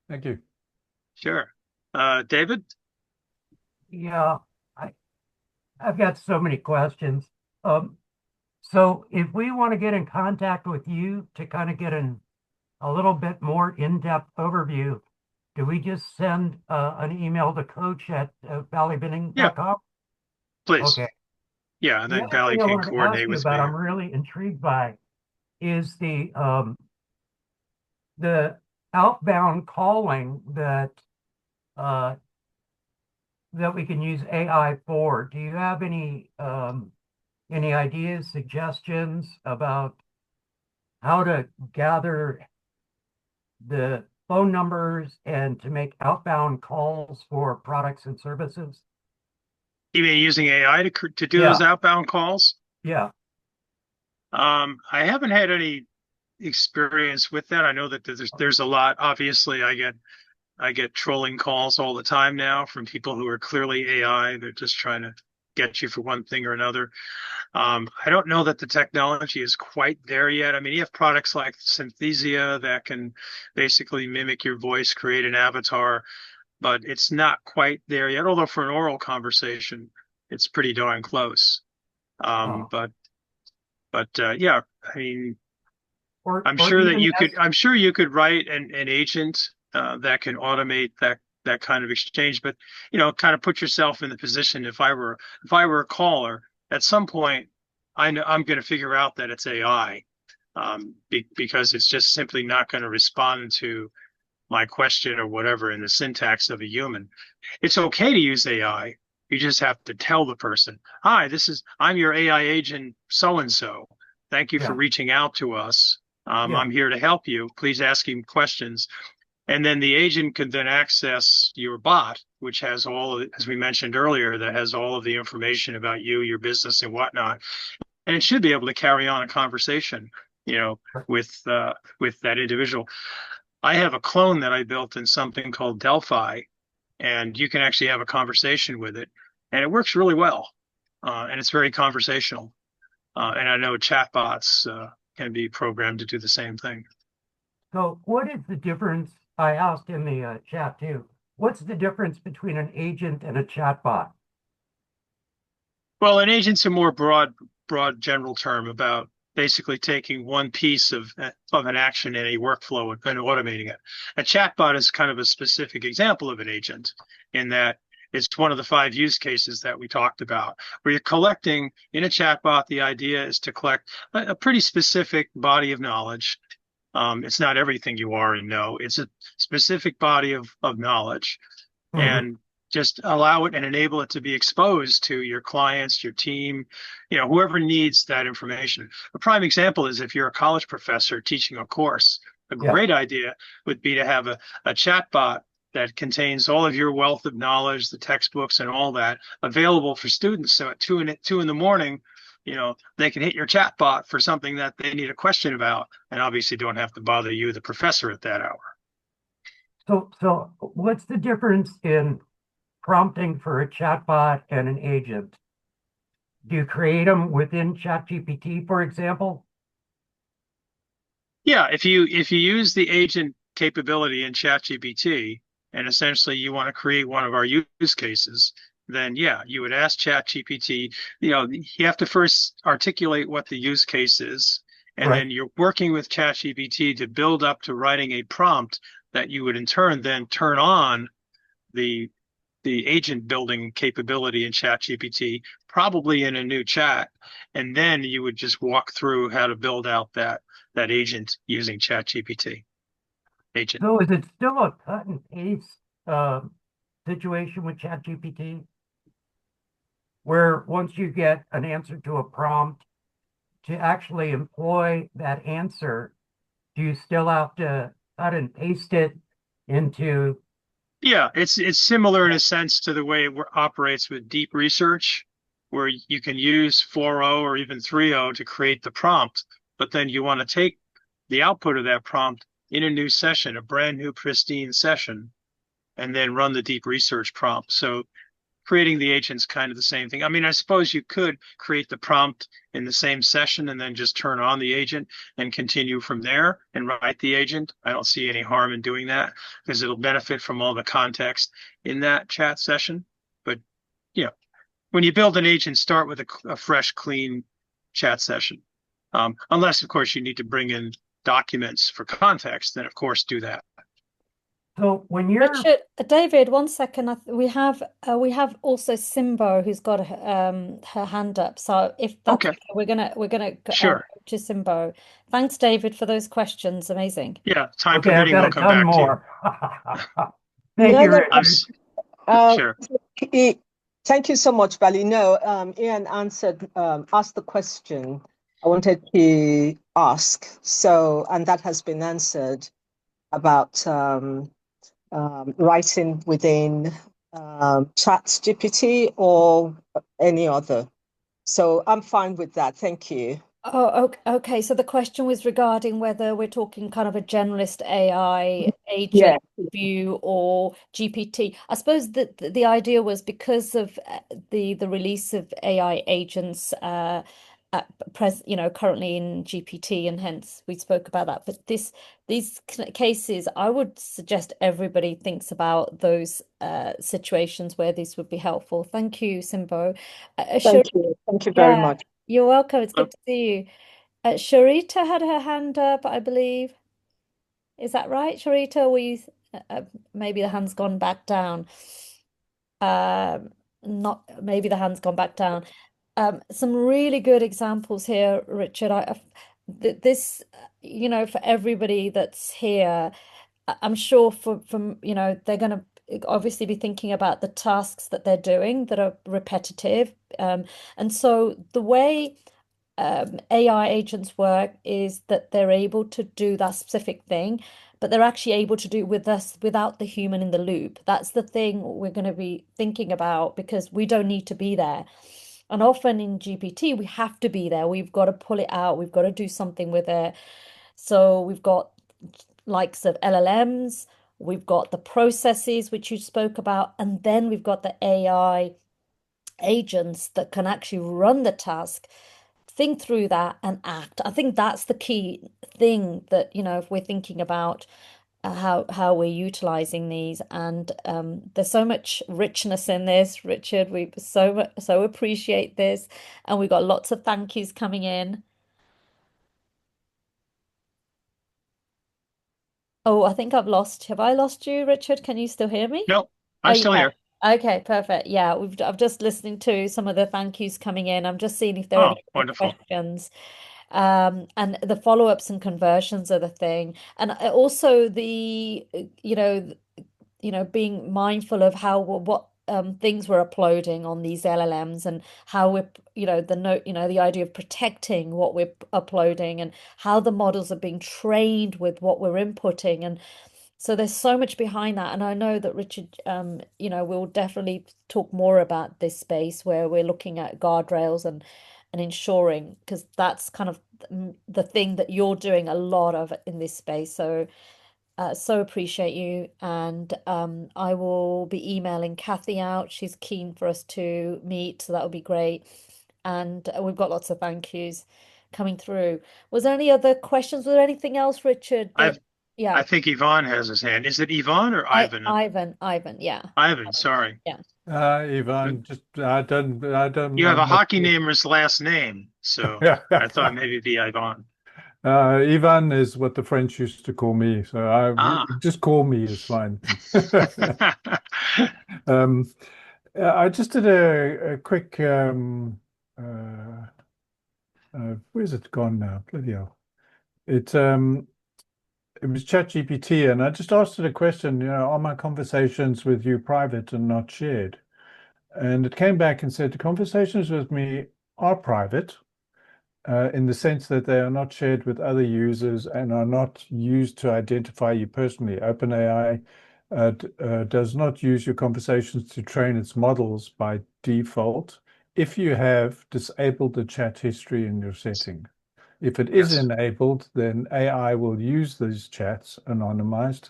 Thank you. Sure. David? Yeah, I, I've got so many questions. Um, so if we want to get in contact with you to kind of get a little bit more in-depth overview, do we just send an email to coach at Yeah, ballybinning.com? please. Okay. Yeah, and The then other Bally thing I can wanted to ask coordinate you with about, me. I'm really intrigued by, is the outbound calling uh, that we can use AI for. Do you have any ideas, suggestions about how to gather the phone numbers and to make outbound calls for products and services? You mean using AI to do those Yeah, outbound calls? yeah, I haven't had any experience with that. I know that there's a lot. Obviously, I get trolling calls all the time now from people who are clearly AI. They're just trying to get you for one thing or another. I don't know that the technology is quite there yet. I mean, you have products like Synthesia that can basically mimic your voice, create an avatar, but it's not quite there yet. Although for an oral conversation, it's pretty darn close. uh, But yeah, I mean, I'm or sure that even you could. I'm sure you could write an agent that can automate that kind of exchange. But kind of put yourself in the position if I were a caller at some point, I know I'm going to figure out that it's AI because it's just simply not going to respond to my question or whatever in the syntax of a human. It's okay to use AI. You just have to tell the person, "Hi, I'm your AI agent so and so. Thank you for yeah, reaching out to us. yeah, I'm here to help you. Please ask him questions." And then the agent can then access your bot, which has as we mentioned earlier, that has all of the information about you, your business, and whatnot. And it should be able to carry on a conversation, you know, with that individual. I have a clone that I built in something called Delphi, and you can actually have a conversation with it, and it works really well, and it's very conversational. And I know chatbots can be programmed to do the same thing. So what is the difference? I asked in the chat too. What's the difference between an agent and a chatbot? Well, an agent's a more broad general term about basically taking one piece of an action in a workflow and automating it. A chatbot is kind of a specific example of an agent in that it's one of the 5 use cases that we talked about, where you're collecting in a chatbot. The idea is to collect a pretty specific body of knowledge. It's not everything you are and know. It's a specific body of knowledge, Mhm. and just allow it and enable it to be exposed to your clients, your team, whoever needs that information. A prime example is if you're a college professor teaching a course, a Yeah, great idea would be to have a chat bot that contains all of your wealth of knowledge, the textbooks and all that available for students. So at two in the morning, they can hit your chat bot for something that they need a question about, and obviously don't have to bother you, the professor, at that hour. so what's the difference in prompting for a chatbot and an agent? Do you create them within ChatGPT, for example? Yeah, if you use the agent capability in ChatGPT and essentially you want to create one of our use cases, then yeah, you would ask ChatGPT, you have to first articulate what the use case is, and Right. then you're working with ChatGPT to build up to writing a prompt that you would in turn then turn on the the agent building capability in ChatGPT, probably in a new chat, and then you would just walk through how to build out that agent using ChatGPT agent. So is it still a cut and paste situation with ChatGPT, where once you get an answer to a prompt, to actually employ that answer, do you still have to cut and paste it into? Yeah, it's similar in a sense to the way it operates with deep research, where you can use 4.0 or even 3.0 to create the prompt, but then you want to take the output of that prompt in a new session, a brand new pristine session, and then run the deep research prompt. So creating the agent's kind of the same thing. I mean, I suppose you could create the prompt in the same session and then just turn on the agent and continue from there and write the agent. I don't see any harm in doing that because it'll benefit from all the context in that chat session. But you know, when you build an agent, start with a fresh, clean chat session. Unless, of course, you need to bring in documents for context, then of course do that. So when you're, Richard, David, one second. We have also Simbo who's got her hand up. So if that's Okay, okay, we're gonna go sure. to Simbo. Thanks, David, for those questions. Amazing. Yeah, time okay, I've permitting, got we'll a come ton back to you. more. Thank No, you, no, I'm Richard. uh, sure. e- thank you so much, Bally. No, Ian asked the question I wanted to ask. So, and that has been answered about writing within ChatGPT or any other. So I'm fine with that. Thank you. Oh, okay. So the question was regarding whether we're talking kind of a generalist AI agent Yeah. view or GPT. I suppose that the idea was because of the release of AI agents currently in GPT, and hence we spoke about that. But these cases, I would suggest everybody thinks about those situations where this would be helpful. Thank you, Simbo. Sure. Thank you. Thank you very Yeah. much. You're welcome. It's Uh, good to see you. Sharita had her hand up, I believe. Is that right, Sharita? Maybe the hand's gone back down. Not maybe the hand's gone back down. Some really good examples here, Richard. This, for everybody that's here, I'm sure from they're going to obviously be thinking about the tasks that they're doing that are repetitive. And so the way AI agents work is that they're able to do that specific thing, but they're actually able to do it with us without the human in the loop. That's the thing we're going to be thinking about because we don't need to be there. And often in GPT, we have to be there. We've got to pull it out. We've got to do something with it. So we've got likes of LLMs, we've got the processes which you spoke about, and then we've got the AI agents that can actually run the task, think through that and act. I think that's the key thing that, if we're thinking about how we're utilizing these. And there's so much richness in this, Richard. We so appreciate this, and we've got lots of thank yous coming in. Oh, I think I've lost. Have I lost you, Richard? Can you still hear me? no, Oh, I'm still yeah. here. Okay, perfect. Yeah, I'm just listening to some of the thank yous coming in. I'm just seeing if there are Oh, any other wonderful. questions. And the follow-ups and conversions are the thing. And also being mindful of how what things we're uploading on these LLMs and how we're the idea of protecting what we're uploading and how the models are being trained with what we're inputting. And so there's so much behind that. And I know that Richard, we'll definitely talk more about this space where we're looking at guardrails and ensuring, because that's kind of the thing that you're doing a lot of in this space. So So appreciate you. And I will be emailing Kathy out. She's keen for us to meet, so that would be great. And we've got lots of thank yous coming through. Was there any other questions? Was there anything else, Richard? That, I've yeah, I think Yvonne has his hand. Is it Yvonne or I Ivan? Ivan, yeah, Ivan, sorry. yeah. Ivan, just I don't You have know a much. hockey namer's last name, so I thought maybe it'd be Ivan. Ivan is what the French used to call me, so Ah. just call me is fine. Um, I just did a quick where's it gone now? Bloody hell. It was ChatGPT, and I just asked it a question, are my conversations with you private and not shared? And it came back and said the conversations with me are private, in the sense that they are not shared with other users and are not used to identify you personally. OpenAI does not use your conversations to train its models by default if you have disabled the chat history in your setting. If it is Yes. enabled, then AI will use these chats anonymized,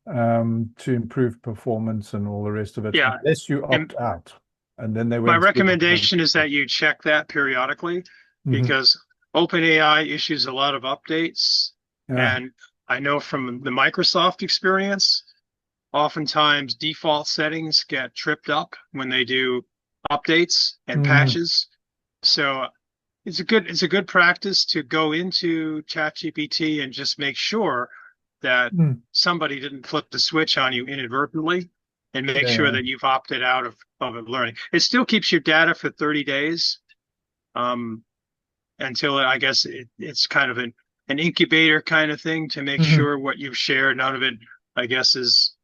to improve performance and all the rest of it, Yeah. unless you And opt out. And then they my went through the whole. recommendation is that you check that periodically Mhm. because OpenAI issues a lot of updates. Yeah. And I know from the Microsoft experience, oftentimes default settings get tripped up when they do updates and Mhm. patches. So it's a good practice to go into ChatGPT and just make sure that Mm. somebody didn't flip the switch on you inadvertently and make sure Yeah. that you've opted out of learning. It still keeps your data for 30 days um, until I guess it's kind of an incubator kind of thing to make Mhm. sure what you've shared, none of it, I guess, is,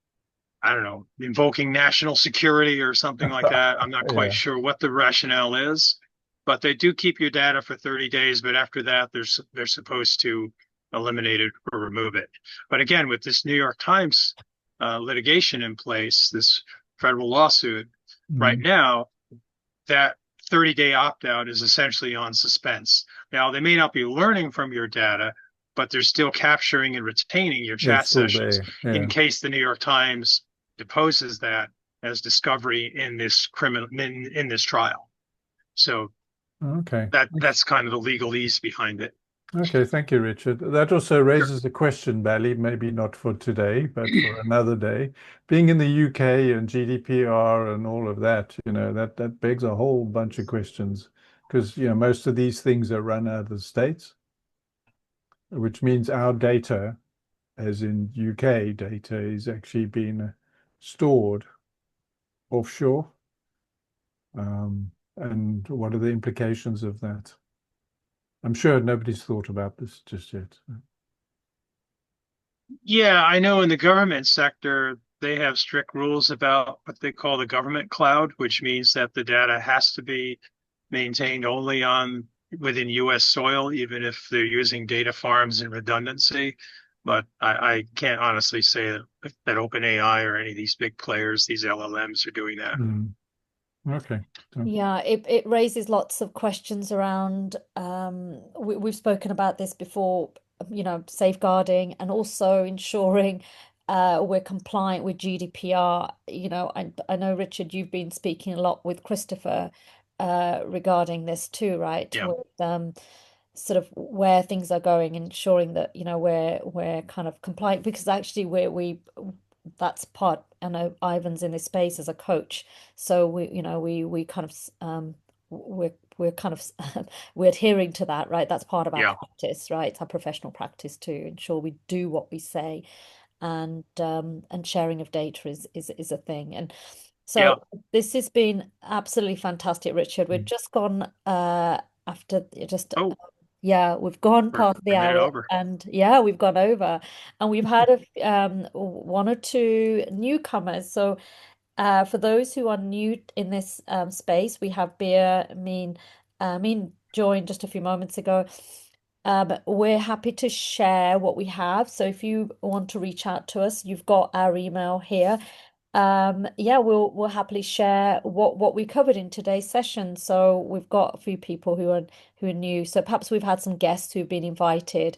I don't know, invoking national security or something like that. I'm not quite Yeah. sure what the rationale is, but they do keep your data for 30 days. But after that, they're supposed to eliminate it or remove it. But again, with this New York Times litigation in place, this federal lawsuit right Mhm. now, that 30-day opt-out is essentially on suspense. Now, they may not be learning from your data, but they're still capturing and retaining your It's chat still sessions there. in Yeah. case the New York Times deposes that as discovery in this in this trial. So Okay. that's kind of the legalese behind it. Okay. Thank you, Richard. That also Sure. raises a question, Bally, maybe not for today, but for another day. Being in the UK and GDPR and all of that, that begs a whole bunch of questions because, most of these things are run out of the States, which means our data, as in UK data, is actually being stored offshore. And what are the implications of that? I'm sure nobody's thought about this just yet. Yeah, I know in the government sector, they have strict rules about what they call the government cloud, which means that the data has to be maintained only on within US soil, even if they're using data farms and redundancy. But I can't honestly say that OpenAI or any of these big players, these LLMs, are doing that. Mm. Okay. So, Yeah, it raises lots of questions around we've spoken about this before, safeguarding and also ensuring we're compliant with GDPR. I know Richard, you've been speaking a lot with Christopher regarding this too, right? Yeah, With sort of where things are going, ensuring that, we're kind of compliant because actually we that's part, I know Ivan's in this space as a coach, so we kind of we're kind of we're adhering to that, right? That's part of our yeah, practice, right? It's our professional practice to ensure we do what we say, and sharing of data is a thing. And yeah. so this has been absolutely fantastic, Richard. We've mm. just gone after just Oh, yeah, we've gone we're past the a minute hour, over. and yeah, we've gone over, and we've had one or two newcomers. So for those who are new in this space, we have Beer. I mean, joined just a few moments ago. We're happy to share what we have. So if you want to reach out to us, you've got our email here. Yeah, we'll happily share what we covered in today's session. So we've got a few people who are new. So perhaps we've had some guests who've been invited.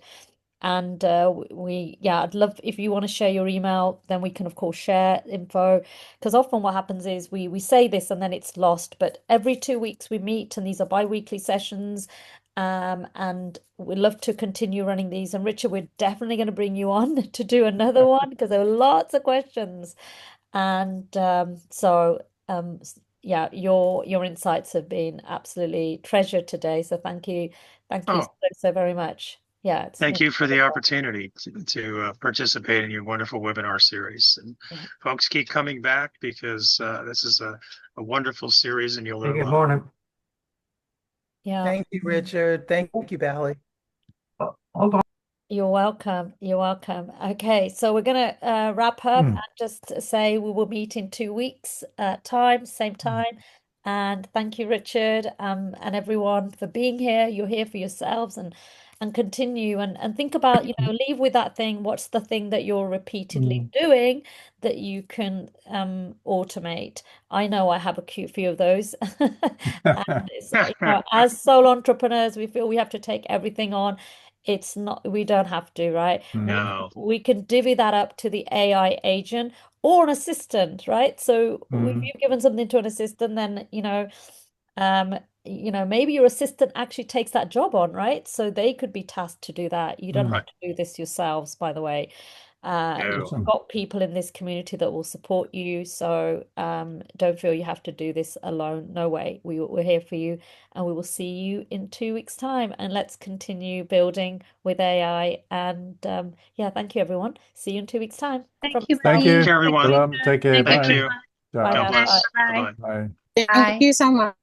And I'd love if you want to share your email, then we can of course share info. Because often what happens is we say this and then it's lost. But every 2 weeks we meet, and these are bi-weekly sessions. And we'd love to continue running these. And Richard, we're definitely going to bring you on to do another one because there were lots of questions. And yeah, your insights have been absolutely treasured today. So thank you Oh, so very much. Yeah, it's been thank you for the wonderful. opportunity to participate in your wonderful webinar series. And Yeah. folks, keep coming back because this is a wonderful series and you'll Hey, learn a good lot. morning. Yeah. Thank you, Richard. Thank you, Bally. Hold on. You're welcome. You're welcome. Okay, so we're gonna wrap up and just say we will meet in 2 weeks time, same time. And thank you, Richard, and everyone for being here. You're here for yourselves and continue and think about, leave with that thing. What's the thing that you're repeatedly doing that you can automate? I know I have a few of those. And it's, as sole entrepreneurs, we feel we have to take everything on. It's not, we don't have to, right? No. We can divvy that up to the AI agent or an assistant, right? So if you've given something to an assistant, then, maybe your assistant actually takes that job on, right? So they could be tasked to do that. You don't have Right. to do this yourselves, by the way. You've No. got people in this community that will support you. So don't feel you have to do this alone. No way. We're here for you, and we will see you in 2 weeks' time. And let's continue building with AI. And thank you, everyone. See you in 2 weeks' time. From Thank you, Thank Bally. Take you. care, Thank you, everyone. Salam. Richard. Take care. Thank you Thank very Bye. you. much. Bye God Ciao. now. bless. Bye. Bye. Bye-bye. Bye. Thank Bye. you so much.